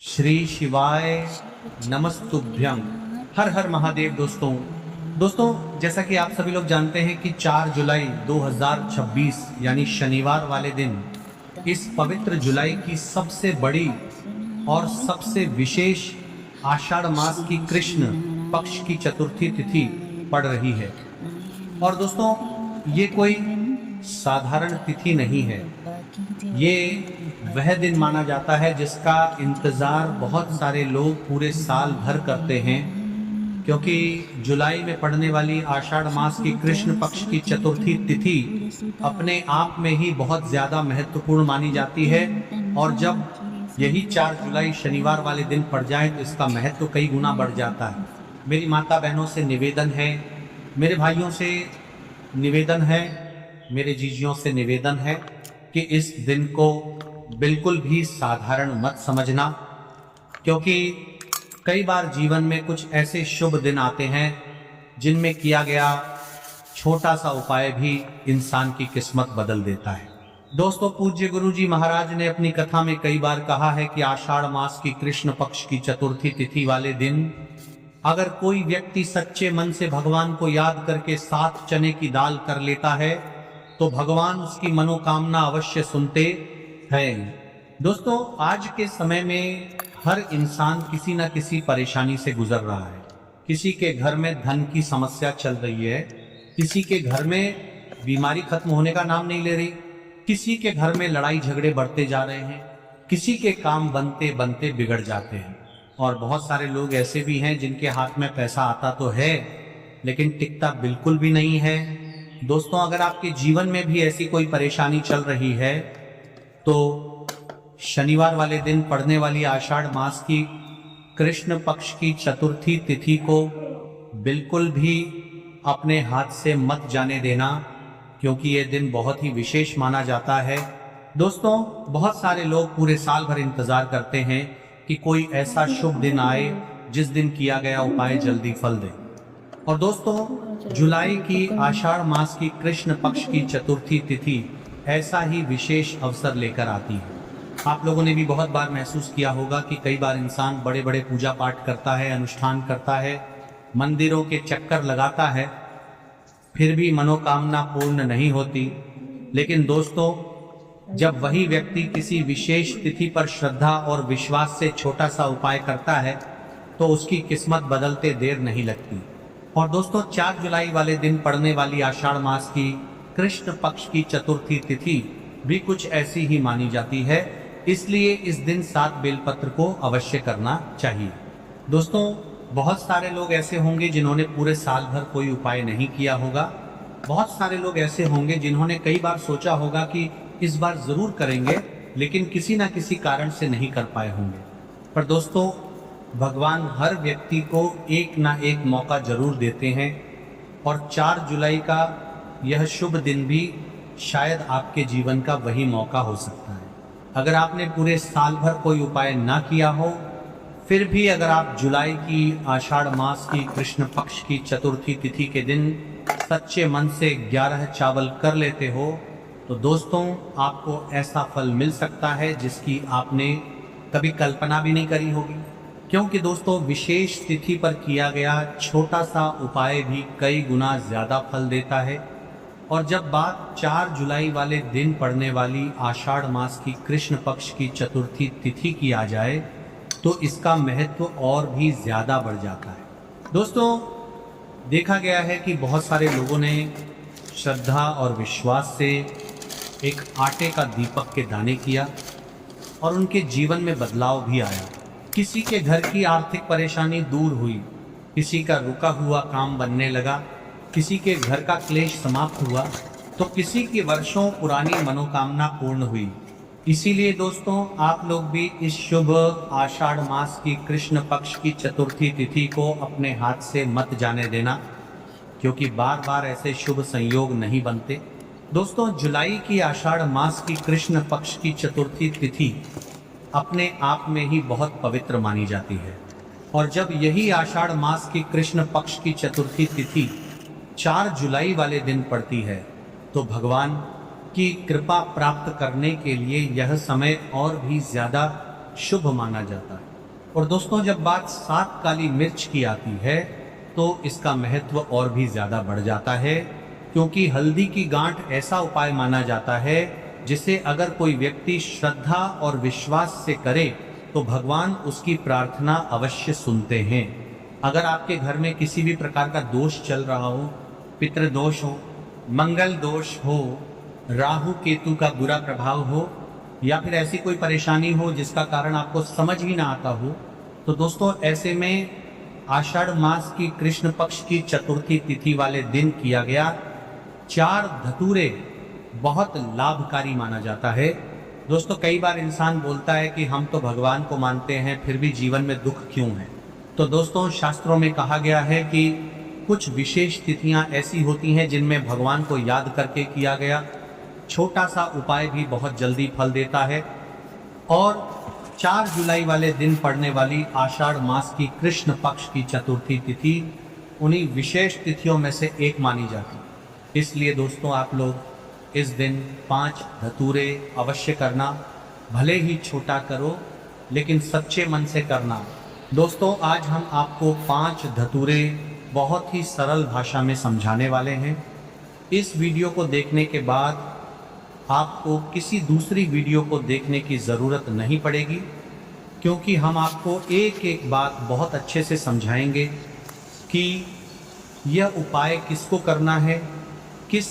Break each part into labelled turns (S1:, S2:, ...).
S1: श्री शिवाय नमस्तुभ्यं। हर हर महादेव। दोस्तों जैसा कि आप सभी लोग जानते हैं कि 4 जुलाई 2026 यानी शनिवार वाले दिन इस पवित्र जुलाई की सबसे बड़ी और सबसे विशेष आषाढ़ मास की कृष्ण पक्ष की चतुर्थी तिथि पड़ रही है। और दोस्तों ये कोई साधारण तिथि नहीं है, ये वह दिन माना जाता है जिसका इंतजार बहुत सारे लोग पूरे साल भर करते हैं, क्योंकि जुलाई में पड़ने वाली आषाढ़ मास की कृष्ण पक्ष की चतुर्थी तिथि अपने आप में ही बहुत ज्यादा महत्वपूर्ण मानी जाती है। और जब यही 4 जुलाई शनिवार वाले दिन पड़ जाए तो इसका महत्व कई गुना बढ़ जाता है। मेरी माता बहनों से निवेदन है, मेरे भाइयों से निवेदन है, मेरे जीजियों से निवेदन है कि इस दिन को बिल्कुल भी साधारण मत समझना, क्योंकि कई बार जीवन में कुछ ऐसे शुभ दिन आते हैं जिनमें किया गया छोटा सा उपाय भी इंसान की किस्मत बदल देता है। दोस्तों पूज्य गुरु जी महाराज ने अपनी कथा में कई बार कहा है कि आषाढ़ मास की कृष्ण पक्ष की चतुर्थी तिथि वाले दिन अगर कोई व्यक्ति सच्चे मन से भगवान को याद करके 7 चने की दाल कर लेता है तो भगवान उसकी मनोकामना अवश्य सुनते हैं। दोस्तों आज के समय में हर इंसान किसी न किसी परेशानी से गुजर रहा है। किसी के घर में धन की समस्या चल रही है, किसी के घर में बीमारी खत्म होने का नाम नहीं ले रही, किसी के घर में लड़ाई झगड़े बढ़ते जा रहे हैं, किसी के काम बनते बनते बिगड़ जाते हैं। और बहुत सारे लोग ऐसे भी हैं जिनके हाथ में पैसा आता तो है लेकिन टिकता बिल्कुल भी नहीं है। दोस्तों अगर आपके जीवन में भी ऐसी कोई परेशानी चल रही है तो शनिवार वाले दिन पड़ने वाली आषाढ़ मास की कृष्ण पक्ष की चतुर्थी तिथि को बिल्कुल भी अपने हाथ से मत जाने देना, क्योंकि ये दिन बहुत ही विशेष माना जाता है। दोस्तों बहुत सारे लोग पूरे साल भर इंतजार करते हैं कि कोई ऐसा शुभ दिन आए जिस दिन किया गया उपाय जल्दी फल दे। और दोस्तों जुलाई की आषाढ़ मास की कृष्ण पक्ष की चतुर्थी तिथि ऐसा ही विशेष अवसर लेकर आती है। आप लोगों ने भी बहुत बार महसूस किया होगा कि कई बार इंसान बड़े बड़े पूजा पाठ करता है, अनुष्ठान करता है, मंदिरों के चक्कर लगाता है, फिर भी मनोकामना पूर्ण नहीं होती। लेकिन दोस्तों जब वही व्यक्ति किसी विशेष तिथि पर श्रद्धा और विश्वास से छोटा सा उपाय करता है तो उसकी किस्मत बदलते देर नहीं लगती। और दोस्तों 4 जुलाई वाले दिन पड़ने वाली आषाढ़ मास की कृष्ण पक्ष की चतुर्थी तिथि भी कुछ ऐसी ही मानी जाती है, इसलिए इस दिन 7 बेलपत्र को अवश्य करना चाहिए। दोस्तों बहुत सारे लोग ऐसे होंगे जिन्होंने पूरे साल भर कोई उपाय नहीं किया होगा, बहुत सारे लोग ऐसे होंगे जिन्होंने कई बार सोचा होगा कि इस बार जरूर करेंगे लेकिन किसी ना किसी कारण से नहीं कर पाए होंगे। पर दोस्तों भगवान हर व्यक्ति को एक ना एक मौका जरूर देते हैं और 4 जुलाई का यह शुभ दिन भी शायद आपके जीवन का वही मौका हो सकता है। अगर आपने पूरे साल भर कोई उपाय ना किया हो, फिर भी अगर आप जुलाई की आषाढ़ मास की कृष्ण पक्ष की चतुर्थी तिथि के दिन सच्चे मन से 11 चावल कर लेते हो तो दोस्तों आपको ऐसा फल मिल सकता है जिसकी आपने कभी कल्पना भी नहीं करी होगी। क्योंकि दोस्तों विशेष तिथि पर किया गया छोटा सा उपाय भी कई गुना ज्यादा फल देता है। और जब बात 4 जुलाई वाले दिन पड़ने वाली आषाढ़ मास की कृष्ण पक्ष की चतुर्थी तिथि की आ जाए तो इसका महत्व और भी ज्यादा बढ़ जाता है। दोस्तों देखा गया है कि बहुत सारे लोगों ने श्रद्धा और विश्वास से एक आटे का दीपक के दाने किया और उनके जीवन में बदलाव भी आया। किसी के घर की आर्थिक परेशानी दूर हुई, किसी का रुका हुआ काम बनने लगा, किसी के घर का क्लेश समाप्त हुआ तो किसी की वर्षों पुरानी मनोकामना पूर्ण हुई। इसीलिए दोस्तों आप लोग भी इस शुभ आषाढ़ मास की कृष्ण पक्ष की चतुर्थी तिथि को अपने हाथ से मत जाने देना, क्योंकि बार बार ऐसे शुभ संयोग नहीं बनते। दोस्तों जुलाई की आषाढ़ मास की कृष्ण पक्ष की चतुर्थी तिथि अपने आप में ही बहुत पवित्र मानी जाती है। और जब यही आषाढ़ मास की कृष्ण पक्ष की चतुर्थी तिथि 4 जुलाई वाले दिन पड़ती है तो भगवान की कृपा प्राप्त करने के लिए यह समय और भी ज्यादा शुभ माना जाता है। और दोस्तों जब बात 7 काली मिर्च की आती है तो इसका महत्व और भी ज़्यादा बढ़ जाता है, क्योंकि हल्दी की गांठ ऐसा उपाय माना जाता है जिसे अगर कोई व्यक्ति श्रद्धा और विश्वास से करे तो भगवान उसकी प्रार्थना अवश्य सुनते हैं। अगर आपके घर में किसी भी प्रकार का दोष चल रहा हो, पितृदोष हो, मंगल दोष हो, राहु केतु का बुरा प्रभाव हो, या फिर ऐसी कोई परेशानी हो जिसका कारण आपको समझ ही ना आता हो, तो दोस्तों ऐसे में आषाढ़ मास की कृष्ण पक्ष की चतुर्थी तिथि वाले दिन किया गया 4 धतूरे बहुत लाभकारी माना जाता है। दोस्तों कई बार इंसान बोलता है कि हम तो भगवान को मानते हैं फिर भी जीवन में दुख क्यों है। तो दोस्तों शास्त्रों में कहा गया है कि कुछ विशेष तिथियां ऐसी होती हैं जिनमें भगवान को याद करके किया गया छोटा सा उपाय भी बहुत जल्दी फल देता है। और 4 जुलाई वाले दिन पड़ने वाली आषाढ़ मास की कृष्ण पक्ष की चतुर्थी तिथि उन्हीं विशेष तिथियों में से एक मानी जाती। इसलिए दोस्तों आप लोग इस दिन 5 धतूरे अवश्य करना, भले ही छोटा करो लेकिन सच्चे मन से करना। दोस्तों आज हम आपको 5 धतूरे बहुत ही सरल भाषा में समझाने वाले हैं। इस वीडियो को देखने के बाद आपको किसी दूसरी वीडियो को देखने की ज़रूरत नहीं पड़ेगी, क्योंकि हम आपको एक एक बात बहुत अच्छे से समझाएंगे कि यह उपाय किसको करना है, किस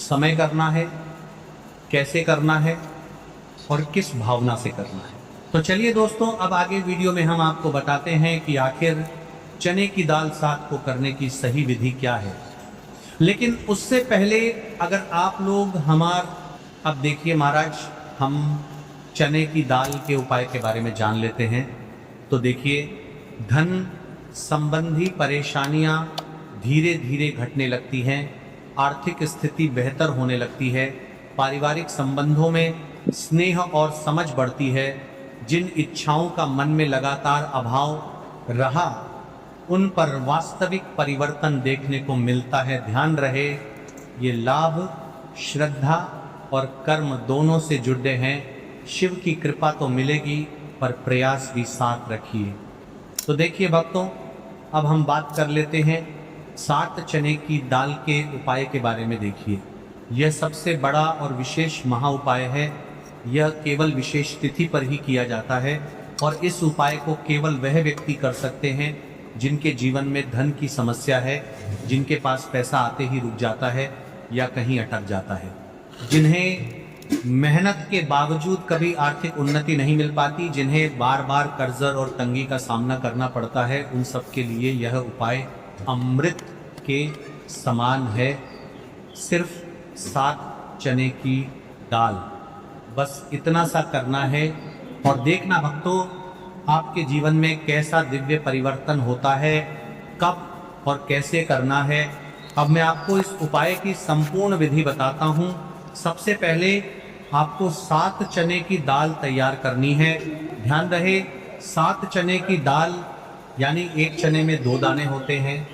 S1: समय करना है, कैसे करना है और किस भावना से करना है। तो चलिए दोस्तों अब आगे वीडियो में हम आपको बताते हैं कि आखिर चने की दाल साग को करने की सही विधि क्या है। लेकिन उससे पहले अगर आप लोग अब देखिए महाराज, हम चने की दाल के उपाय के बारे में जान लेते हैं। तो देखिए धन संबंधी परेशानियां धीरे धीरे घटने लगती हैं, आर्थिक स्थिति बेहतर होने लगती है, पारिवारिक संबंधों में स्नेह और समझ बढ़ती है, जिन इच्छाओं का मन में लगातार अभाव रहा उन पर वास्तविक परिवर्तन देखने को मिलता है। ध्यान रहे ये लाभ श्रद्धा और कर्म दोनों से जुड़े हैं। शिव की कृपा तो मिलेगी पर प्रयास भी साथ रखिए। तो देखिए भक्तों अब हम बात कर लेते हैं 7 चने की दाल के उपाय के बारे में। देखिए यह सबसे बड़ा और विशेष महा उपाय है। यह केवल विशेष तिथि पर ही किया जाता है और इस उपाय को केवल वह व्यक्ति कर सकते हैं जिनके जीवन में धन की समस्या है, जिनके पास पैसा आते ही रुक जाता है या कहीं अटक जाता है, जिन्हें मेहनत के बावजूद कभी आर्थिक उन्नति नहीं मिल पाती, जिन्हें बार बार कर्ज और तंगी का सामना करना पड़ता है, उन सब के लिए यह उपाय अमृत के समान है। सिर्फ 7 चने की दाल, बस इतना सा करना है और देखना भक्तों आपके जीवन में कैसा दिव्य परिवर्तन होता है, कब और कैसे करना है। अब मैं आपको इस उपाय की संपूर्ण विधि बताता हूँ। सबसे पहले आपको 7 चने की दाल तैयार करनी है। ध्यान रहे 7 चने की दाल यानी एक चने में 2 दाने होते हैं,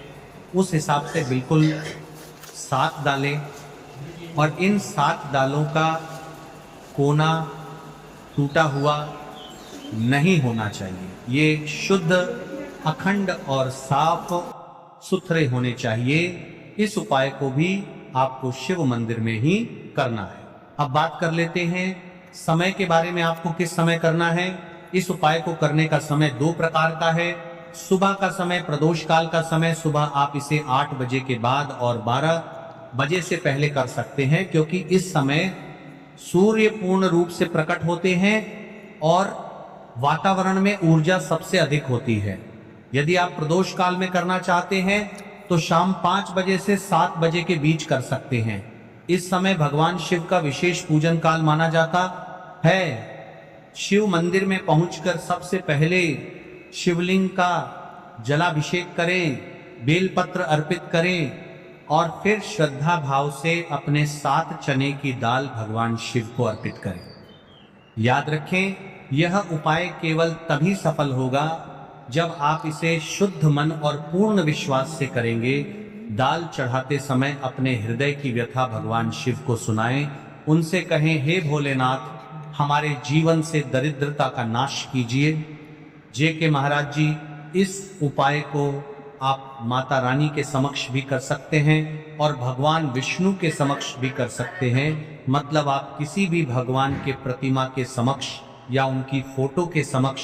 S1: उस हिसाब से बिल्कुल 7 दालें। और इन 7 दालों का कोना टूटा हुआ नहीं होना चाहिए। ये शुद्ध, अखंड और साफ सुथरे होने चाहिए। इस उपाय को भी आपको शिव मंदिर में ही करना है। अब बात कर लेते हैं समय के बारे में। आपको किस समय करना है? इस उपाय को करने का समय 2 प्रकार का है। सुबह का समय, प्रदोष काल का समय, सुबह आप इसे 8 बजे के बाद और 12 बजे से पहले कर सकते हैं, क्योंकि इस समय सूर्य पूर्ण रूप से प्रकट होते हैं और वातावरण में ऊर्जा सबसे अधिक होती है। यदि आप प्रदोष काल में करना चाहते हैं तो शाम 5 बजे से 7 बजे के बीच कर सकते हैं। इस समय भगवान शिव का विशेष पूजन काल माना जाता है। शिव मंदिर में पहुंचकर सबसे पहले शिवलिंग का जलाभिषेक करें, बेलपत्र अर्पित करें और फिर श्रद्धा भाव से अपने 7 चने की दाल भगवान शिव को अर्पित करें। याद रखें यह उपाय केवल तभी सफल होगा जब आप इसे शुद्ध मन और पूर्ण विश्वास से करेंगे। दाल चढ़ाते समय अपने हृदय की व्यथा भगवान शिव को सुनाएं, उनसे कहें हे भोलेनाथ हमारे जीवन से दरिद्रता का नाश कीजिए, जे के महाराज जी, इस उपाय को आप माता रानी के समक्ष भी कर सकते हैं और भगवान विष्णु के समक्ष भी कर सकते हैं। मतलब आप किसी भी भगवान के प्रतिमा के समक्ष या उनकी फोटो के समक्ष